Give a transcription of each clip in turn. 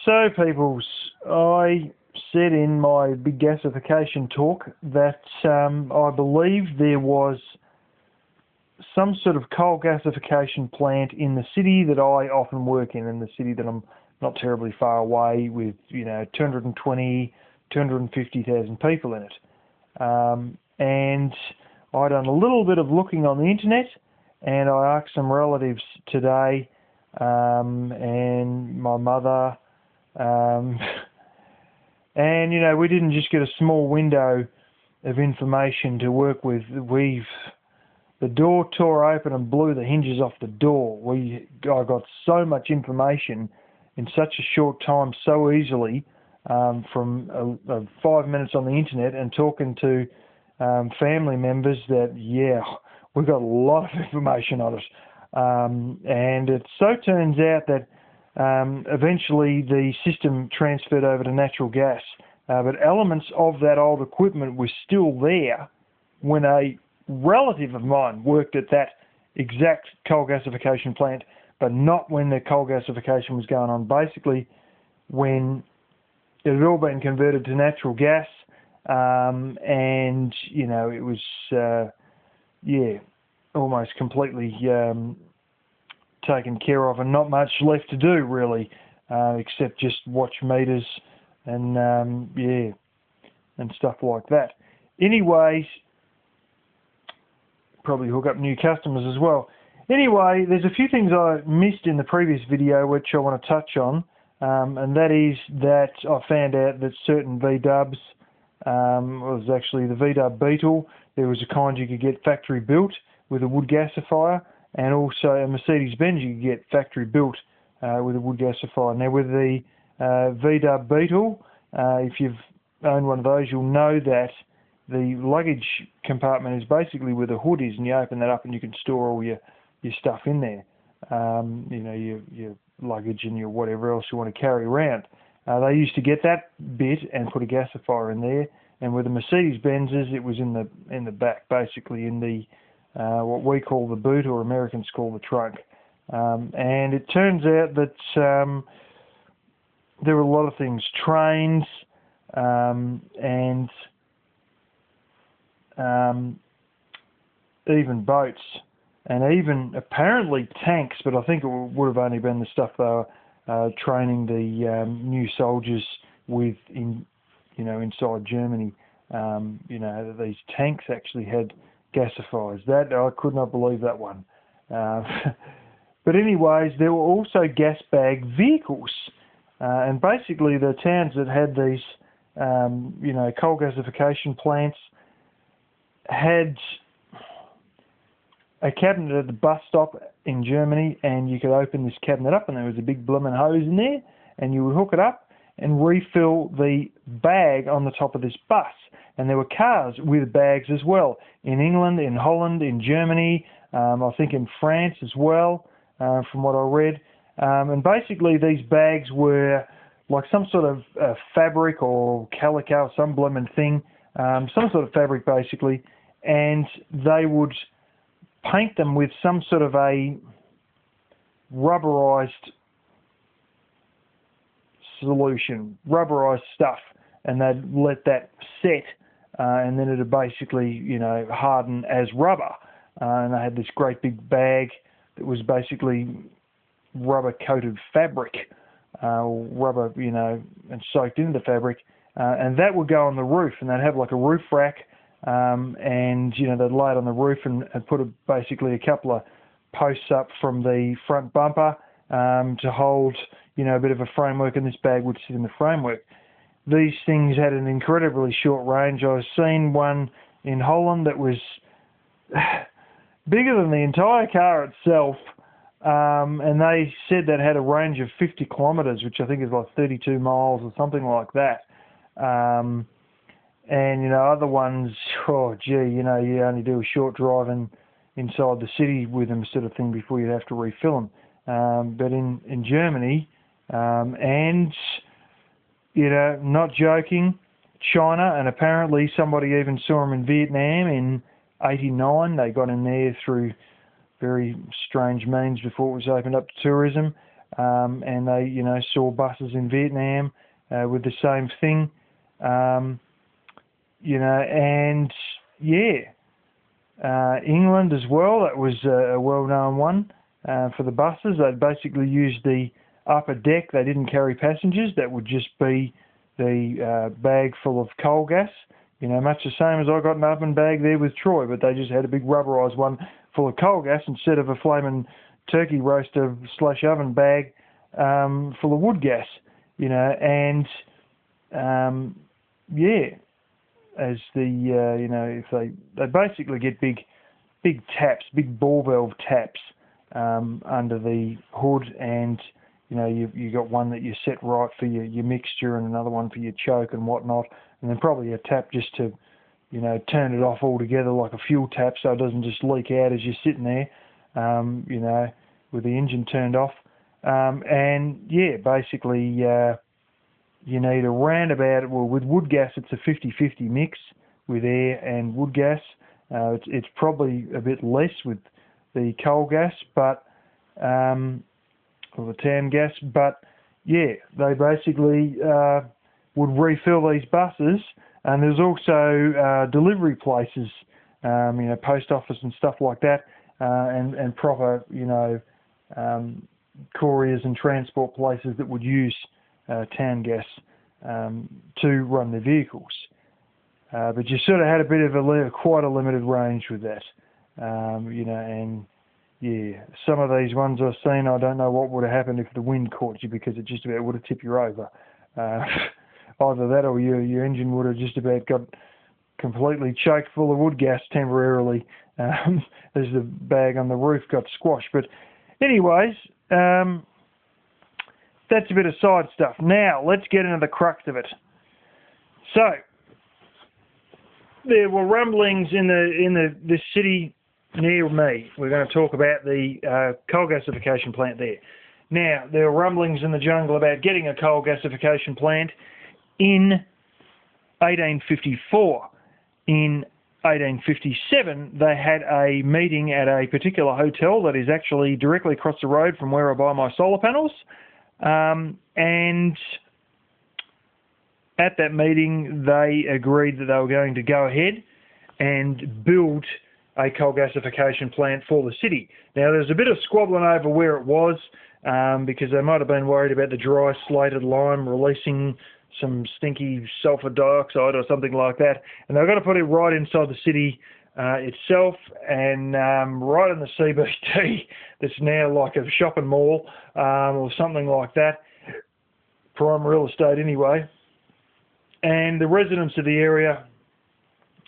So, peoples, I said in my big gasification talk that I believe there was some sort of coal gasification plant in the city that I often work in the city that I'm not terribly far away with, 220, 250,000 people in it. And I done a little bit of looking on the internet, and I asked some relatives today, and my mother, and we didn't just get a small window of information to work with. The door tore open and blew the hinges off the door. I got so much information in such a short time, so easily, from 5 minutes on the internet and talking to family members that, we got a lot of information on it. And it so turns out that eventually the system transferred over to natural gas, but elements of that old equipment were still there when a relative of mine worked at that exact coal gasification plant, but not when the coal gasification was going on. Basically, when it had all been converted to natural gas, and it was almost completely taken care of, and not much left to do really, except just watch meters and and stuff like that. Anyways, probably hook up new customers as well. Anyway, there's a few things I missed in the previous video which I want to touch on, and that is that I found out that certain V-dubs, was actually the V-dub Beetle. There was a kind you could get factory built with a wood gasifier, and also a Mercedes-Benz you could get factory built with a wood gasifier. Now with the V-dub Beetle, if you've owned one of those, you'll know that the luggage compartment is basically where the hood is, and you open that up and you can store all your stuff in there. Your luggage and your whatever else you want to carry around. They used to get that bit and put a gasifier in there, and with the Mercedes-Benzes it was in the back, basically in the what we call the boot, or Americans call the trunk. And it turns out that there were a lot of things, trains, and even boats, and even apparently tanks, but I think it would have only been the stuff they were training the new soldiers with inside Germany. These tanks actually had gasifiers. That I could not believe that one. But anyways, there were also gas bag vehicles, and basically the towns that had these coal gasification plants had a cabinet at the bus stop in Germany, and you could open this cabinet up and there was a big blooming hose in there, and you would hook it up and refill the bag on the top of this bus. And there were cars with bags as well, in England, in Holland, in Germany, I think in France as well, from what I read. And basically these bags were like some sort of fabric or calico, some blooming thing, some sort of fabric basically, and they would paint them with some sort of a rubberized solution, rubberized stuff, and they'd let that set, and then it'd basically, harden as rubber. And they had this great big bag that was basically rubber-coated fabric, rubber, and soaked into the fabric, and that would go on the roof, and they'd have like a roof rack, and they'd lay it on the roof and put basically a couple of posts up from the front bumper to hold a bit of a framework, and this bag would sit in the framework. These things had an incredibly short range. I've seen one in Holland that was bigger than the entire car itself, and they said that had a range of 50 kilometres, which I think is like 32 miles or something like that. And other ones, you only do a short drive inside the city with them, sort of thing, before you'd have to refill them. But in Germany, and not joking, China, and apparently somebody even saw them in Vietnam in '89. They got in there through very strange means before it was opened up to tourism. and they, saw buses in Vietnam with the same thing, and England as well. That was a well-known one for the buses. They'd basically used the upper deck. They didn't carry passengers. That would just be the bag full of coal gas. Much the same as I got an oven bag there with Troy, but they just had a big rubberised one full of coal gas instead of a flaming turkey roaster / oven bag full of wood gas. As if they basically get big taps, big ball valve taps under the hood, and you got one that you set right for your mixture and another one for your choke and whatnot, and then probably a tap just to turn it off altogether, like a fuel tap, so it doesn't just leak out as you're sitting there, with the engine turned off. Basically you need around about, with wood gas it's a 50-50 mix with air and wood gas. It's probably a bit less with the coal gas, or the TAN gas, but they basically would refill these buses, and there's also delivery places, post office and stuff like that, and proper, couriers and transport places that would use TAN gas to run their vehicles. But you sort of had a bit of quite a limited range with that, some of these ones I've seen, I don't know what would have happened if the wind caught you, because it just about would have tipped you over. Either that or your engine would have just about got completely choked full of wood gas temporarily as the bag on the roof got squashed. But anyways, that's a bit of side stuff. Now, let's get into the crux of it. So, there were rumblings in this city near me. We're going to talk about the coal gasification plant there. Now, there were rumblings in the jungle about getting a coal gasification plant in 1854. In 1857, they had a meeting at a particular hotel that is actually directly across the road from where I buy my solar panels. And at that meeting, they agreed that they were going to go ahead and build a coal gasification plant for the city. Now, there's a bit of squabbling over where it was, because they might have been worried about the dry slated lime releasing some stinky sulfur dioxide or something like that, and they've got to put it right inside the city itself, and right in the CBD that's now like a shopping mall or something like that, prime real estate anyway. And the residents of the area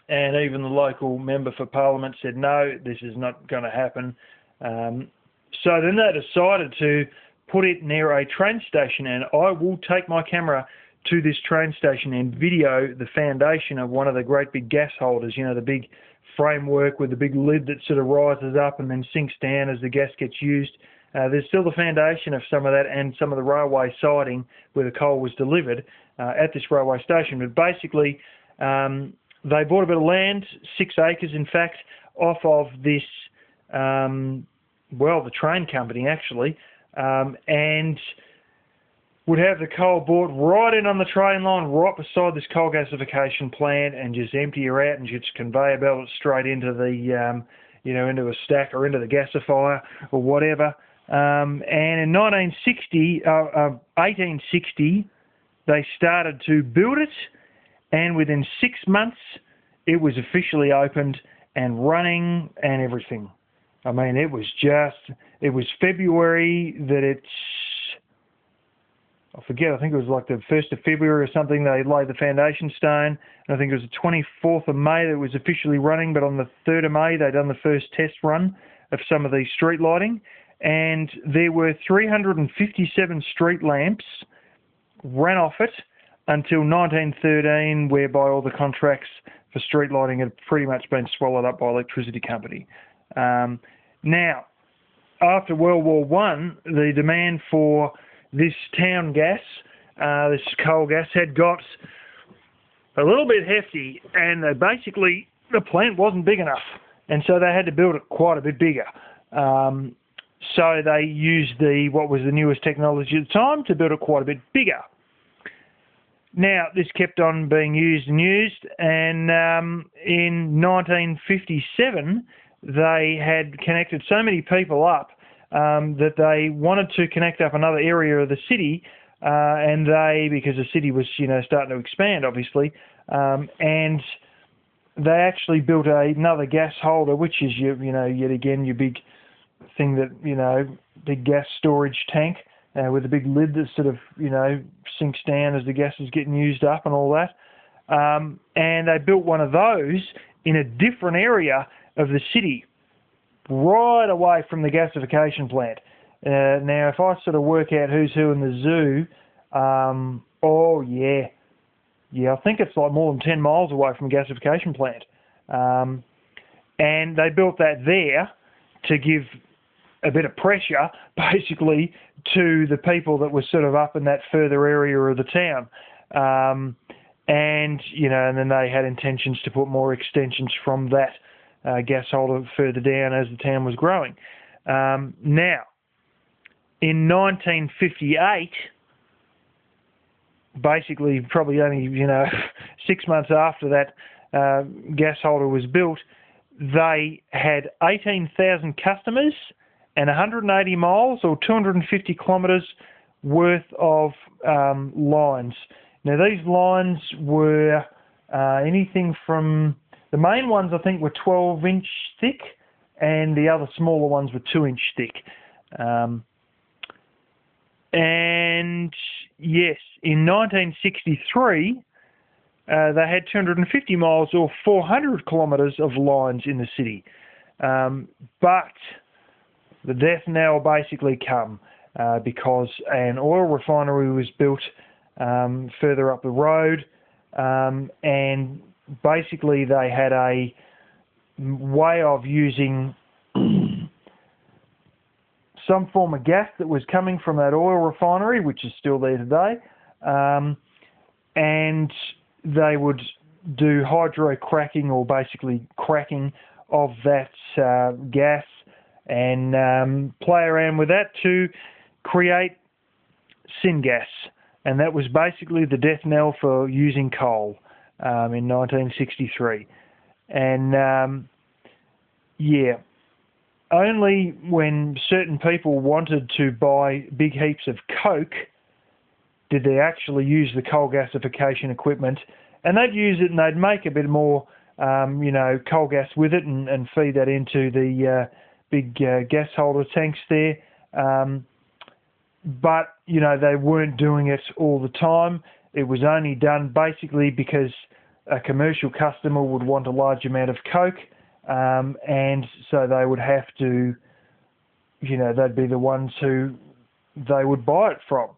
and even the local member for parliament said, no, this is not going to happen. So then they decided to put it near a train station, and I will take my camera to this train station and video the foundation of one of the great big gas holders, the big framework with the big lid that sort of rises up and then sinks down as the gas gets used. There's still the foundation of some of that and some of the railway siding where the coal was delivered at this railway station. But basically, they bought a bit of land, 6 acres in fact, off of this, the train company actually, and would have the coal brought right in on the train line, right beside this coal gasification plant, and just empty her out and just conveyor belt it straight into the, into a stack or into the gasifier or whatever. And in 1860, they started to build it, and within 6 months, it was officially opened and running and everything. I mean, it was February that I forget, I think it was like the 1st of February or something, they laid the foundation stone. And I think it was the 24th of May that it was officially running, but on the 3rd of May, they'd done the first test run of some of these street lighting. And there were 357 street lamps ran off it until 1913, whereby all the contracts for street lighting had pretty much been swallowed up by electricity company. Now, after World War I, the demand for this town gas, this coal gas, had got a little bit hefty, and the plant wasn't big enough, and so they had to build it quite a bit bigger. so they used what was the newest technology at the time to build it quite a bit bigger. Now, this kept on being used, and in 1957, they had connected so many people up that they wanted to connect up another area of the city, and because the city was, starting to expand, obviously, and they actually built another gas holder, which is yet again your big thing that, big gas storage tank with a big lid that sort of, sinks down as the gas is getting used up and all that. And they built one of those in a different area of the city, right away from the gasification plant. Now, if I sort of work out who's who in the zoo, I think it's like more than 10 miles away from a gasification plant. And they built that there to give a bit of pressure, basically, to the people that were sort of up in that further area of the town. And then they had intentions to put more extensions from that gas holder further down as the town was growing. Now, in 1958, basically probably only 6 months after that gas holder was built, they had 18,000 customers and 180 miles or 250 kilometres worth of lines. Now, these lines were anything from, the main ones I think were 12-inch thick, and the other smaller ones were 2-inch thick. And yes, in 1963, they had 250 miles or 400 kilometres of lines in the city. But the death knell basically come because an oil refinery was built further up the road, and basically they had a way of using some form of gas that was coming from that oil refinery, which is still there today, and they would do hydrocracking, or basically cracking of that gas, and play around with that to create syngas. And that was basically the death knell for using coal in 1963. And only when certain people wanted to buy big heaps of coke did they actually use the coal gasification equipment. And they'd use it and they'd make a bit more, coal gas with it and feed that into the big gas holder tanks there. But, they weren't doing it all the time. It was only done basically because a commercial customer would want a large amount of coke, and so they would have to, they'd be the ones who they would buy it from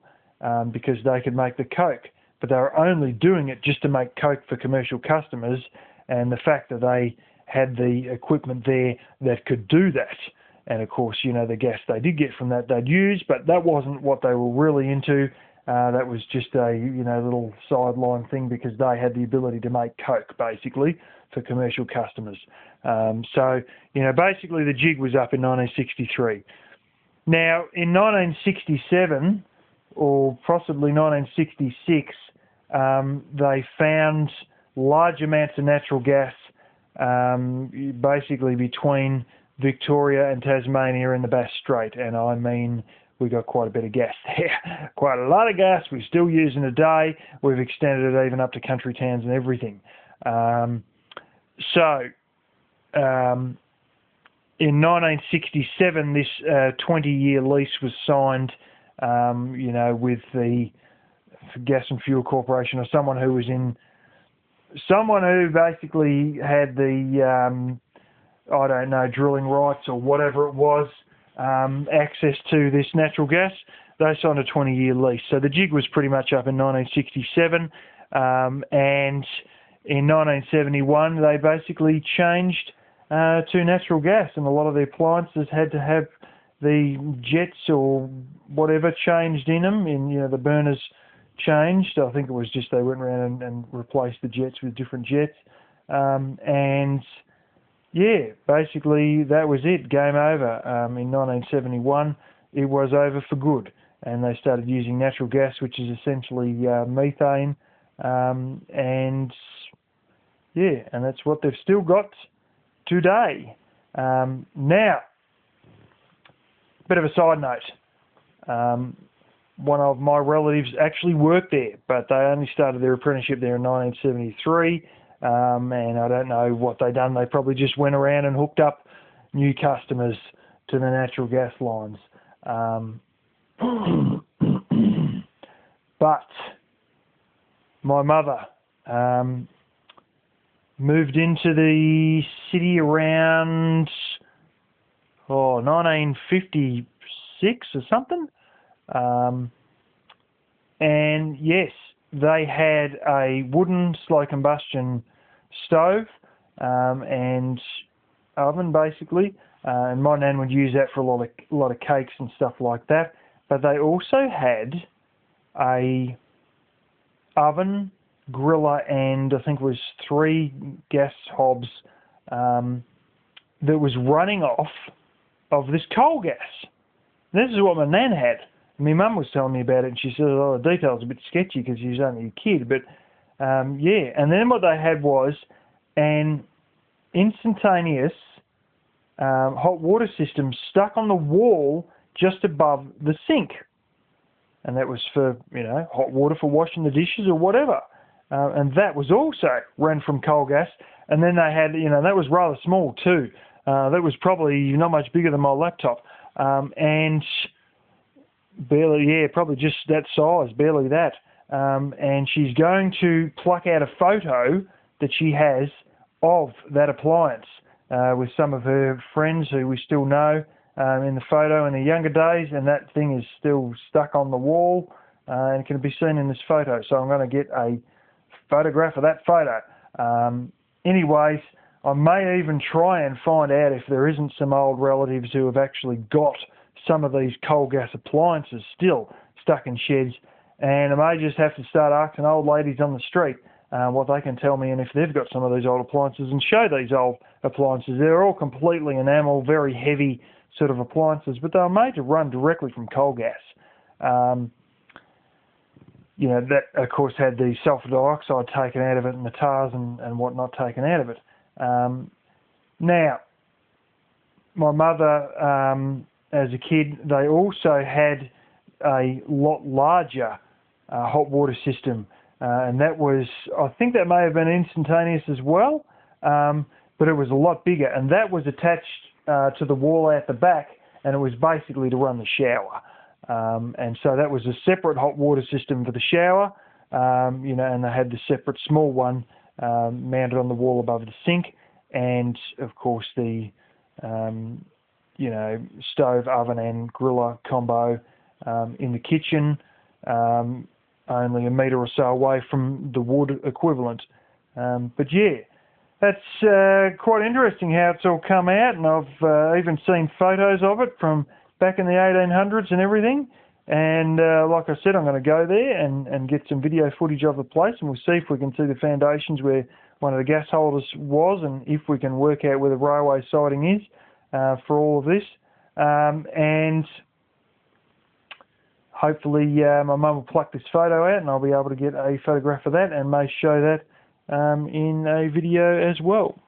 because they could make the coke. But they were only doing it just to make coke for commercial customers, and the fact that they had the equipment there that could do that. And of course, the gas they did get from that they'd use, but that wasn't what they were really into. That was just a, little sideline thing because they had the ability to make coke, basically, for commercial customers. So, basically the jig was up in 1963. Now, in 1967, or possibly 1966, they found large amounts of natural gas, basically between Victoria and Tasmania in the Bass Strait, and I mean we got quite a bit of gas there. Quite a lot of gas we're still using today. We've extended it even up to country towns and everything. In 1967, this 20-year lease was signed, with the Gas and Fuel Corporation, or someone who basically had the drilling rights or whatever it was, access to this natural gas. They signed a 20-year lease. So the jig was pretty much up in 1967, and in 1971 they basically changed to natural gas, and a lot of the appliances had to have the jets or whatever changed in them, the burners changed. I think it was just they went around and replaced the jets with different jets, and yeah, basically that was it, game over. In 1971, it was over for good, and they started using natural gas, which is essentially methane, and yeah, and that's what they've still got today. Now, bit of a side note. One of my relatives actually worked there, but they only started their apprenticeship there in 1973, and I don't know what they done. They probably just went around and hooked up new customers to the natural gas lines. But my mother moved into the city around 1956 or something. And yes, they had a wooden slow combustion stove and oven, basically. And my nan would use that for a lot of cakes and stuff like that. But they also had a oven, griller, and I think it was 3 gas hobs that was running off of this coal gas. This is what my nan had. My mum was telling me about it, and she said, oh, the details are a bit sketchy because she was only a kid. But, yeah. And then what they had was an instantaneous hot water system stuck on the wall just above the sink. And that was for, hot water for washing the dishes or whatever. And that was also ran from coal gas. And then they had, that was rather small too. That was probably not much bigger than my laptop. And barely, probably just that size, barely that. And she's going to pluck out a photo that she has of that appliance with some of her friends who we still know in the photo in the younger days, and that thing is still stuck on the wall and can be seen in this photo. So I'm going to get a photograph of that photo. Anyways, I may even try and find out if there isn't some old relatives who have actually got some of these coal gas appliances still stuck in sheds, and I may just have to start asking old ladies on the street what they can tell me, and if they've got some of these old appliances, and show these old appliances. They're all completely enamel, very heavy sort of appliances, but they were made to run directly from coal gas. That of course had the sulfur dioxide taken out of it and the tars and whatnot taken out of it. Now, my mother, as a kid, they also had a lot larger hot water system, and that was, I think that may have been instantaneous as well, but it was a lot bigger, and that was attached to the wall out the back, and it was basically to run the shower. And so that was a separate hot water system for the shower, and they had the separate small one mounted on the wall above the sink, and of course the stove, oven and griller combo in the kitchen, only a metre or so away from the wood equivalent. But yeah, that's quite interesting how it's all come out, and I've even seen photos of it from back in the 1800s and everything. And like I said, I'm going to go there and get some video footage of the place, and we'll see if we can see the foundations where one of the gas holders was, and if we can work out where the railway siding is for all of this. And hopefully my mum will pluck this photo out, and I'll be able to get a photograph of that and may show that in a video as well.